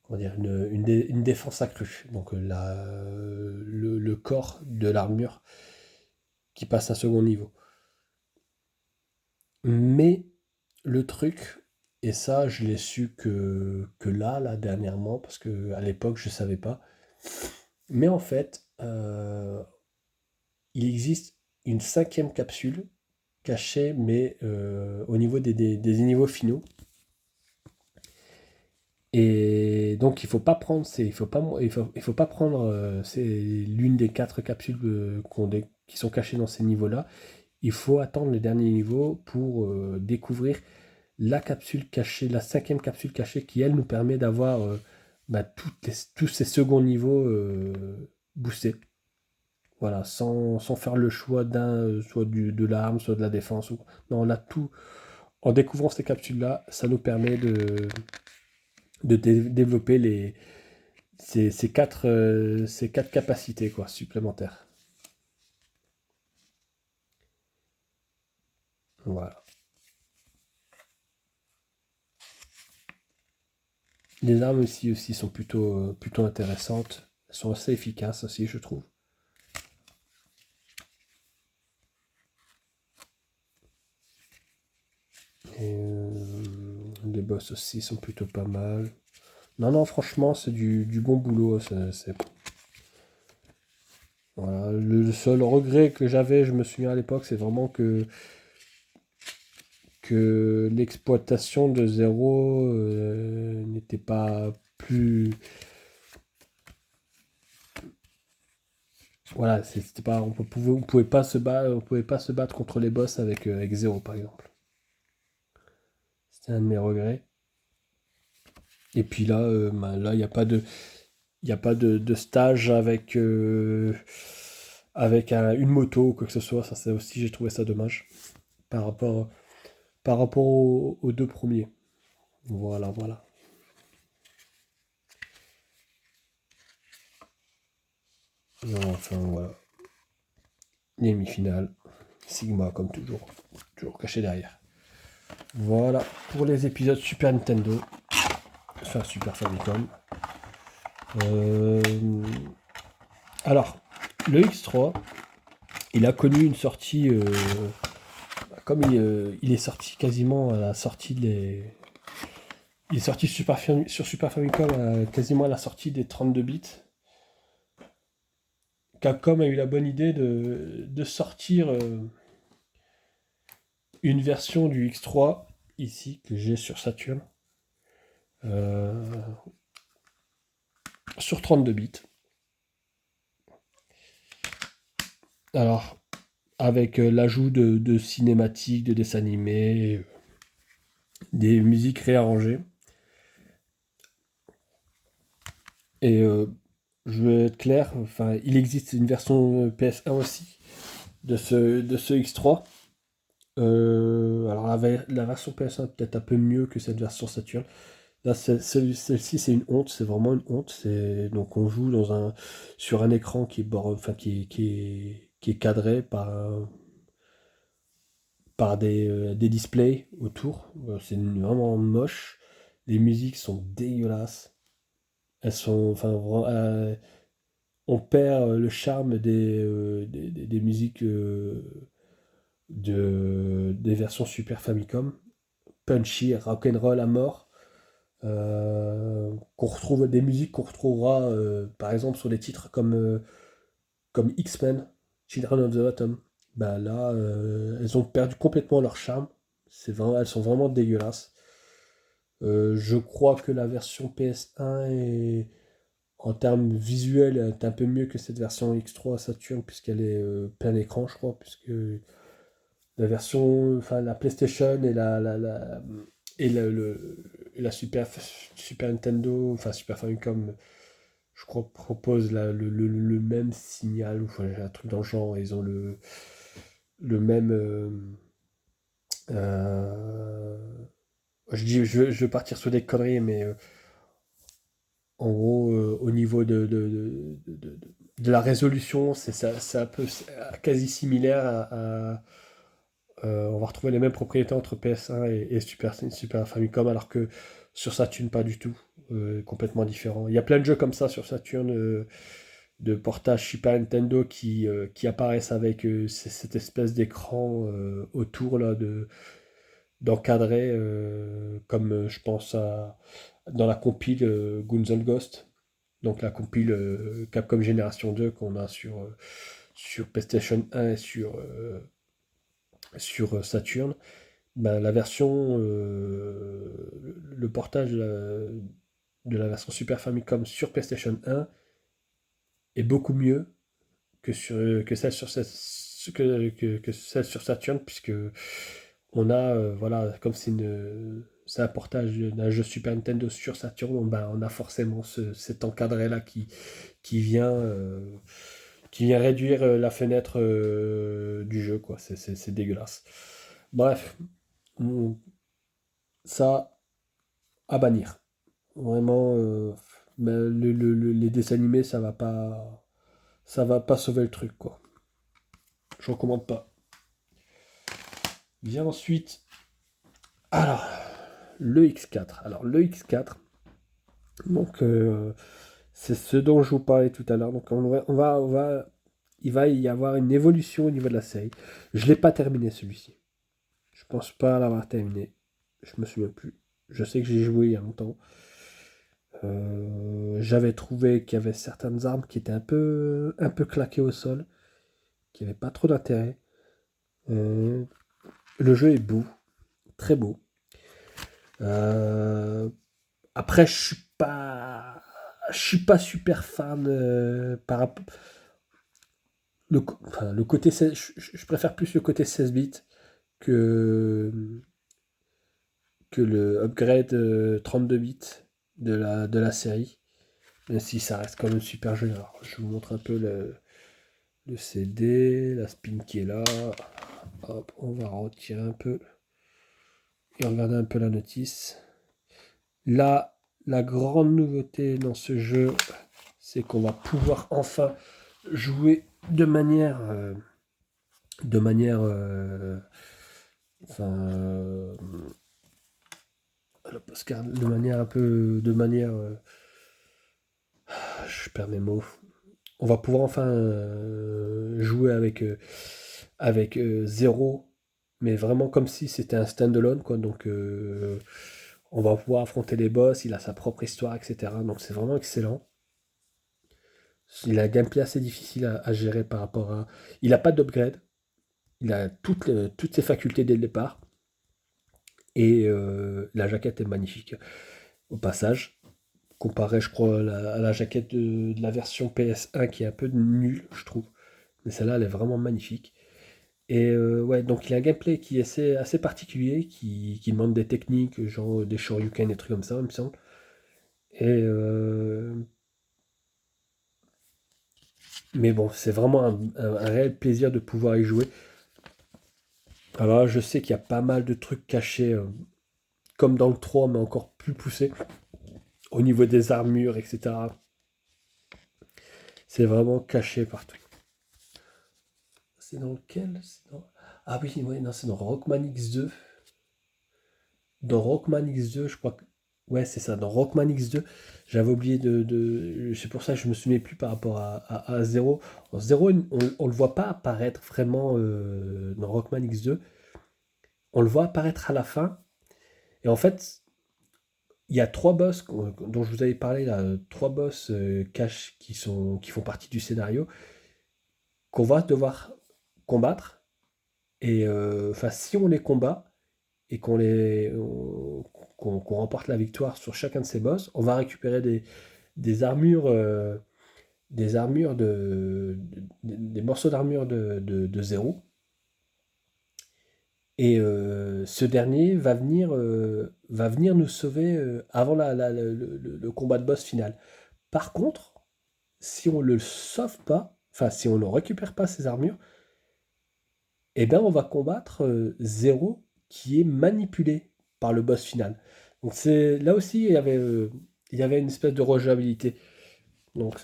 comment dire, une défense accrue. Donc le corps de l'armure qui passe à second niveau. Mais le truc, et ça je l'ai su que là dernièrement, parce que à l'époque je savais pas, mais en fait il existe une cinquième capsule cachée, mais au niveau des niveaux finaux. Et donc il faut pas prendre, il faut pas prendre, c'est l'une des quatre capsules qui sont cachées dans ces niveaux-là. Il faut attendre le dernier niveau pour découvrir la capsule cachée, la cinquième capsule cachée qui elle nous permet d'avoir tous ces seconds niveaux boostés. Voilà, sans faire le choix soit de l'arme, soit de la défense. Non, on a tout. En découvrant ces capsules-là, ça nous permet de développer ces quatre capacités quoi, supplémentaires. Voilà. Les armes aussi sont plutôt intéressantes. Elles sont assez efficaces aussi, je trouve. Et les boss aussi sont plutôt pas mal. Non, non, franchement, c'est du bon boulot. Voilà. Le seul regret que j'avais, je me souviens à l'époque, c'est vraiment que l'exploitation de zéro n'était pas plus. Voilà, c'était pas, on pouvait pas se battre contre les boss avec zéro par exemple. C'était un de mes regrets. Et puis là, là, il y a pas de stage avec une moto ou quoi que ce soit. Ça, c'est aussi, j'ai trouvé ça dommage par rapport, par rapport aux deux premiers. Voilà, voilà. Enfin, voilà. Demi-finale. Sigma, comme toujours. Toujours caché derrière. Voilà pour les épisodes Super Nintendo. Enfin, Super Famicom. Euh, Alors, le X3, il a connu une sortie. Comme il est sorti quasiment à la sortie Il est sorti sur Super Famicom quasiment à la sortie des 32 bits. Capcom a eu la bonne idée de sortir une version du X3, ici, que j'ai sur Saturn, euh, sur 32 bits. Alors, avec l'ajout de cinématiques, de dessins animés, des musiques réarrangées. Et je veux être clair, enfin, il existe une version PS1 aussi de ce X3. Alors la version PS1 est peut-être un peu mieux que cette version Saturn. Là, celle-ci, c'est une honte, c'est vraiment une honte. Donc on joue sur un écran enfin, qui est cadré par des displays autour. C'est vraiment moche. Les musiques sont dégueulasses. Elles sont, enfin, on perd le charme des musiques des versions Super Famicom. Punchy, rock'n'roll à mort. Qu'on retrouve des musiques qu'on retrouvera par exemple sur des titres comme X-Men, Children of the Atom. Bah là, elles ont perdu complètement leur charme. Elles sont vraiment dégueulasses. Je crois que la version PS1 en termes visuels est un peu mieux que cette version X3 Saturn puisqu'elle est plein écran, je crois, puisque enfin la PlayStation et la Super Nintendo, enfin Super Famicom, je crois, proposent le même signal, ou enfin, un truc dans le genre, ils ont le même. Euh, je vais partir sur des conneries, mais en gros, au niveau de la résolution, c'est un peu quasi similaire on va retrouver les mêmes propriétés entre PS1 et Super Famicom, alors que sur Saturn, pas du tout. Complètement différent. Il y a plein de jeux comme ça sur Saturn, de portage Super Nintendo qui apparaissent avec cette espèce d'écran autour là, d'encadré, comme je pense dans la compile Guns N' Ghost, donc la compile Capcom Génération 2 qu'on a sur PlayStation 1 et sur Saturn. Ben, le portage de la version Super Famicom sur PlayStation 1 est beaucoup mieux que celle que celle sur Saturn, puisque on a, voilà, comme c'est un portage d'un jeu Super Nintendo sur Saturn, ben, on a forcément cet encadré-là qui vient réduire la fenêtre du jeu, quoi. C'est dégueulasse. Bref, on- ça, à bannir. Vraiment, mais les dessins animés, ça va pas sauver le truc, quoi. Je recommande pas. Vient ensuite, alors, le X4. Alors, le X4, donc, c'est ce dont je vous parlais tout à l'heure. Donc, il va y avoir une évolution au niveau de la série. Je l'ai pas terminé, celui-ci. Je pense pas l'avoir terminé. Je me souviens plus. Je sais que j'ai joué il y a longtemps. J'avais trouvé qu'il y avait certaines armes qui étaient un peu claquées au sol, qui n'avaient pas trop d'intérêt. Euh, le jeu est beau, très beau. Euh, Après, je suis pas super fan enfin, le côté 16, je préfère plus le côté 16 bits que que le upgrade 32 bits de la série. Même si ça reste quand même super joli. Alors, je vous montre un peu le CD, la spin qui est là. Hop, on va retirer un peu et regarder un peu la notice. Là, la grande nouveauté dans ce jeu, c'est qu'on va pouvoir enfin jouer de manière, enfin, Oscar, de manière, je perds mes mots. On va pouvoir enfin jouer avec Zero, mais vraiment comme si c'était un standalone, quoi. Donc, on va pouvoir affronter les boss, il a sa propre histoire, etc. Donc, c'est vraiment excellent. Il a un gameplay assez difficile à gérer par rapport à. Il n'a pas d'upgrade, il a toutes ses facultés dès le départ, et la jaquette est magnifique. Au passage, comparé, je crois, à la jaquette de la version PS1 qui est un peu nulle, je trouve. Mais celle-là, elle est vraiment magnifique. Et ouais, donc il a un gameplay qui est assez particulier, qui demande des techniques, genre des shoryuken, des trucs comme ça, il me semble. Et mais bon, c'est vraiment un réel plaisir de pouvoir y jouer. Alors là, je sais qu'il y a pas mal de trucs cachés, comme dans le 3, mais encore plus poussé, au niveau des armures, etc. C'est vraiment caché partout. C'est dans lequel? Ah oui, ouais, non, c'est dans Rockman X2. Dans Rockman X2, je crois que. Ouais, c'est ça, dans Rockman X2. J'avais oublié C'est pour ça que je me souvenais plus par rapport à 0. En 0, on le voit pas apparaître vraiment dans Rockman X2. On le voit apparaître à la fin. Et en fait, il y a trois boss dont je vous avais parlé là, trois boss cash qui font partie du scénario qu'on va devoir combattre. Et enfin, si on les combat et qu'on remporte la victoire sur chacun de ces boss, on va récupérer des armures, des morceaux d'armure de Zéro. Et ce dernier va venir nous sauver avant le combat de boss final. Par contre, si on le sauve pas, enfin si on ne récupère pas ces armures, eh ben on va combattre Zéro qui est manipulé par le boss final. Donc c'est là aussi il y avait une espèce de rejouabilité. Donc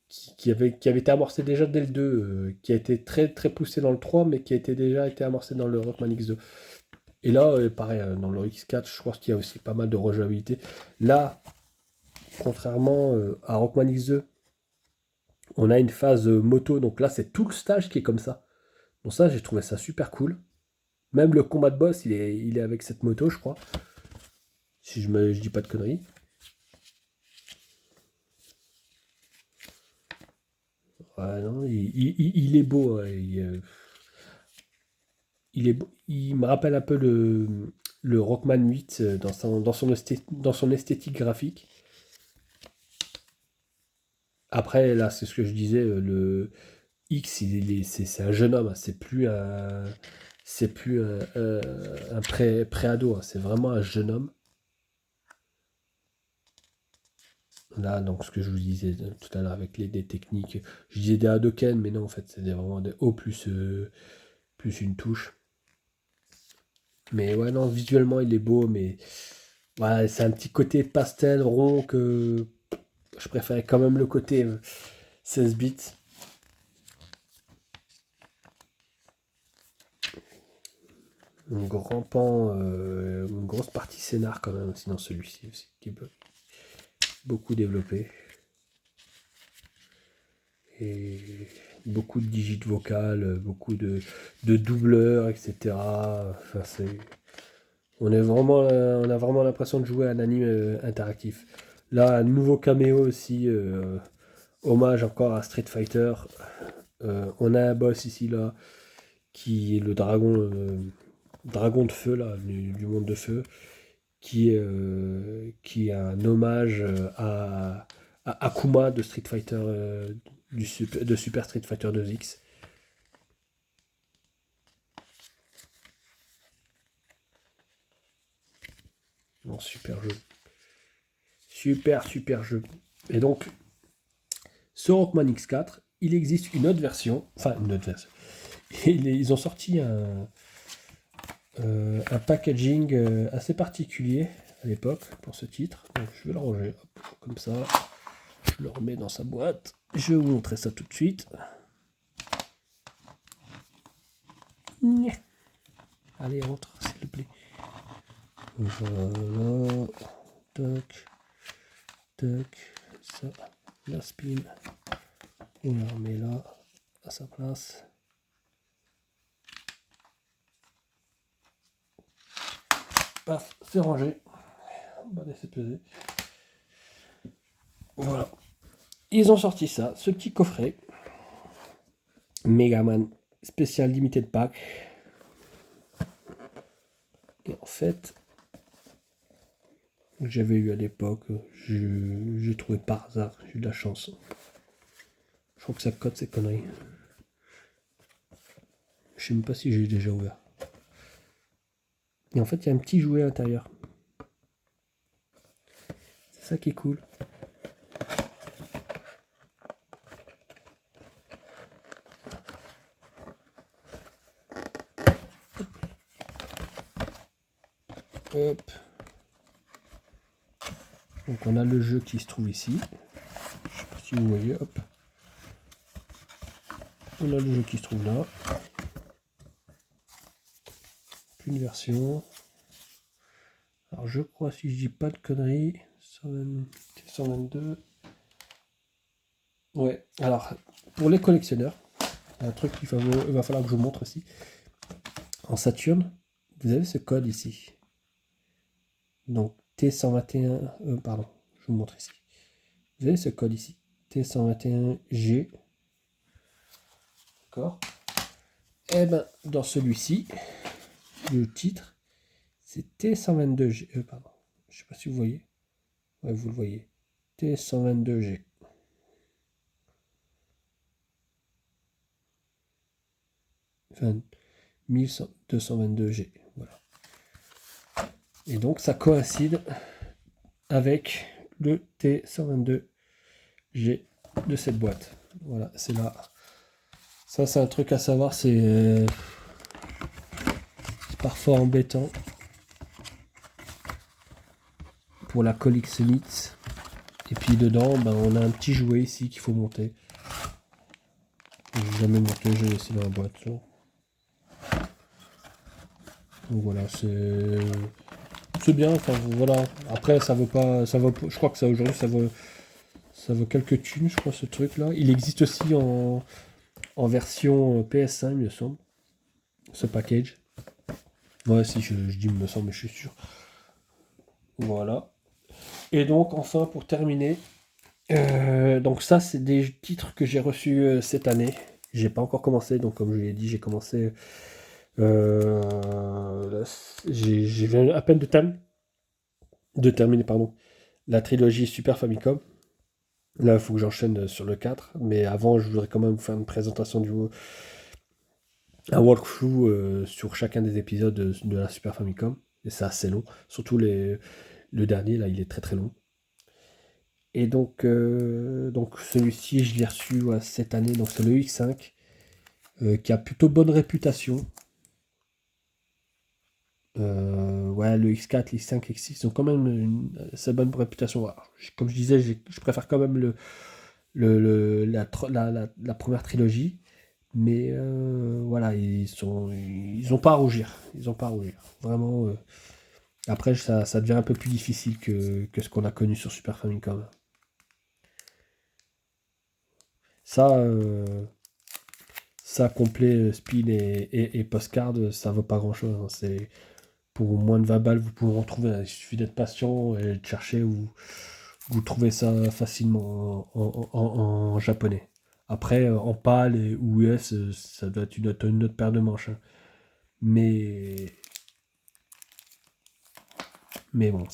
qui avait été amorcé déjà dès le 2, qui a été très très poussé dans le 3, mais qui a déjà été amorcé dans le Rockman X2. Et là, pareil, dans le X4, je pense qu'il y a aussi pas mal de rejouabilité. Là, contrairement à Rockman X2, on a une phase moto, donc là c'est tout le stage qui est comme ça. Donc ça, j'ai trouvé ça super cool. Même le combat de boss, il est avec cette moto, je crois. Si je dis pas de conneries. Ouais, non, il est beau. Ouais, il me rappelle un peu le Rockman 8 dans son esthétique graphique. Après, là, c'est ce que je disais, le X, c'est un jeune homme, hein, c'est plus un pré-ado, hein, c'est vraiment un jeune homme. Là, donc ce que je vous disais tout à l'heure avec des techniques, je disais des Hadoken, mais non, en fait, c'est vraiment des O plus une touche. Mais ouais, non, visuellement, il est beau, mais ouais, c'est un petit côté pastel, rond, que je préférais quand même le côté 16 bits. Un grand pan, une grosse partie scénar quand même aussi dans celui-ci aussi, qui est beaucoup développé. Et beaucoup de digits vocales, beaucoup de doubleurs, etc. Enfin, on a vraiment l'impression de jouer à un anime interactif. Là, un nouveau caméo aussi, hommage encore à Street Fighter. On a un boss ici, là, qui est le dragon de feu, là, du monde de feu, qui est un hommage à Akuma de Street Fighter, de Super Street Fighter 2X. Bon, super jeu. Super, super jeu. Et donc, ce Rockman X4, il existe une autre version. Enfin, une autre version. Ils ont sorti un packaging assez particulier à l'époque pour ce titre. Donc, je vais le ranger. Hop, comme ça. Je le remets dans sa boîte. Je vais vous montrer ça tout de suite. Allez, rentre, s'il te plaît. Voilà. Tac. Tac. Ça. La spin. On la remet là, à sa place. Paf, c'est rangé. On va laisser peser. Voilà. Ils ont sorti ça, ce petit coffret. Megaman spécial limited pack. Et en fait, j'avais eu à l'époque, j'ai trouvé par hasard, j'ai eu de la chance. Je crois que ça cote ces conneries. Je sais même pas si j'ai déjà ouvert. Et en fait, il y a un petit jouet à l'intérieur. C'est ça qui est cool. Hop. Donc on a le jeu qui se trouve ici. Je sais pas si vous voyez, hop. On a le jeu qui se trouve là. Une version. Alors je crois, si je dis pas de conneries, 122. Ouais, alors pour les collectionneurs, un truc qu'il va falloir que je vous montre aussi. En Saturn, vous avez ce code ici. Donc T121, pardon, je vous montre ici. Vous avez ce code ici, T121G. D'accord. Et ben dans celui-ci, le titre, c'est T122G. Pardon, je sais pas si vous voyez. Ouais, vous le voyez. T122G. Enfin, 1222G. Voilà. Et donc ça coïncide avec le T122G de cette boîte. Voilà, c'est là. Ça, c'est un truc à savoir, c'est parfois embêtant pour la collectionnite. Et puis dedans, ben, on a un petit jouet ici qu'il faut monter. J'ai jamais monté, je l'ai laissé dans la boîte. Là. Donc voilà, c'est bien. Enfin voilà. Après, ça vaut pas, ça vaut. Je crois que ça aujourd'hui, ça vaut quelques thunes, je crois, ce truc-là. Il existe aussi en version PS5, il me semble, ce package. Ouais, si je dis il me semble, mais je suis sûr. Voilà. Et donc, enfin, pour terminer, donc ça, c'est des titres que j'ai reçus cette année. J'ai pas encore commencé, donc comme je l'ai dit, j'ai commencé. J'ai viens à peine de terminer, pardon, la trilogie Super Famicom. Là, il faut que j'enchaîne sur le 4, mais avant, je voudrais quand même vous faire une présentation un walkthrough sur chacun des épisodes de la Super Famicom. Et c'est assez long, surtout le dernier, là, il est très très long. Et donc celui-ci, je l'ai reçu cette année, donc c'est le X5, qui a plutôt bonne réputation. Ouais, le X4, le X5, X6 ont quand même assez bonne réputation. Alors, comme je disais, je préfère quand même la première trilogie. Mais voilà, ils ont pas à rougir. Ils ont pas à rougir. Vraiment. Après, ça devient un peu plus difficile que ce qu'on a connu sur Super Famicom. Ça, ça complet Spin et Postcard, ça vaut pas grand chose. Hein. C'est pour moins de 20 balles, vous pouvez en trouver. Il suffit d'être patient et de chercher. Vous trouvez ça facilement en japonais. Après, en PAL ou US, ça doit être une autre paire de manches. Hein. Mais, mais bon,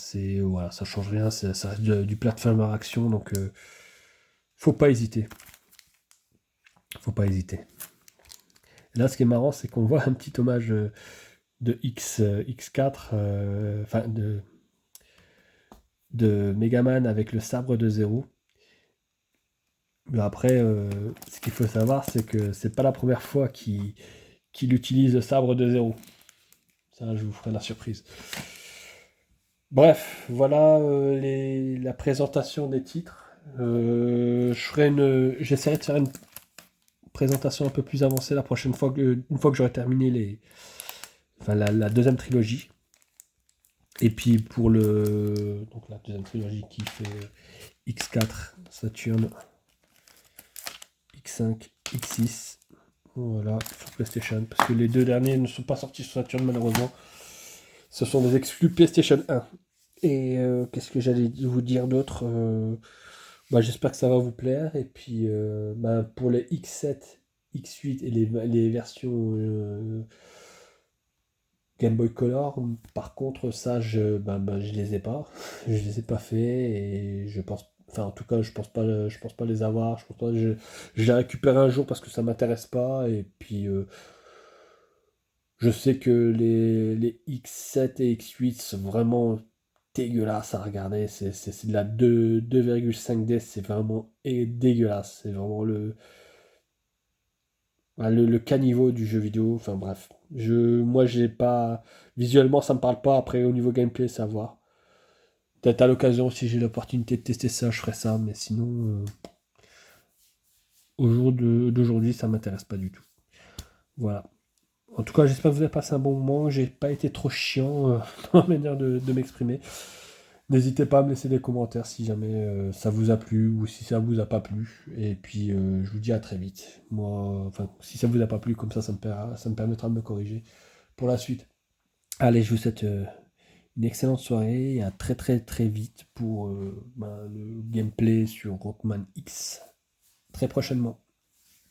voilà, ça change rien. Ça reste du platformer action, donc faut pas hésiter. Faut pas hésiter. Là, ce qui est marrant, c'est qu'on voit un petit hommage de X4, enfin de Megaman avec le sabre de Zero. Mais après, ce qu'il faut savoir, c'est que c'est pas la première fois qu'il utilise le sabre de Zero. Ça, je vous ferai la surprise. Bref, voilà la présentation des titres. J'essaierai de faire une présentation un peu plus avancée la prochaine fois une fois que j'aurai terminé la deuxième trilogie. Et puis pour donc la deuxième trilogie qui fait X4, Saturn, X5, X6. Voilà, sur PlayStation. Parce que les deux derniers ne sont pas sortis sur Saturn malheureusement. Ce sont des exclus PlayStation 1. Et qu'est-ce que j'allais vous dire d'autre j'espère que ça va vous plaire. Et puis pour les X7, X8 et les versions Game Boy Color, par contre, ça, je les ai pas. Je les ai pas fait et je pense. Enfin, en tout cas, je pense pas les avoir. Je les récupérerai un jour parce que ça m'intéresse pas. Et puis, je sais que les X7 et X8 sont vraiment dégueulasses à regarder. C'est de la 2,5D, c'est vraiment dégueulasse. C'est vraiment le caniveau du jeu vidéo. Enfin bref. Moi, j'ai pas. Visuellement, ça me parle pas. Après, au niveau gameplay, ça va voir. Peut-être à l'occasion, si j'ai l'opportunité de tester ça, je ferai ça. Mais sinon, au jour d'aujourd'hui, ça m'intéresse pas du tout. Voilà. En tout cas, j'espère que vous avez passé un bon moment. J'ai pas été trop chiant dans la manière de m'exprimer. N'hésitez pas à me laisser des commentaires si jamais ça vous a plu ou si ça vous a pas plu. Et puis, je vous dis à très vite. Moi, enfin, si ça vous a pas plu, comme ça me permettra de me corriger pour la suite. Allez, je vous souhaite une excellente soirée et à très très très vite pour le gameplay sur Rockman X très prochainement.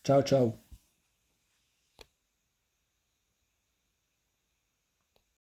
Ciao ciao.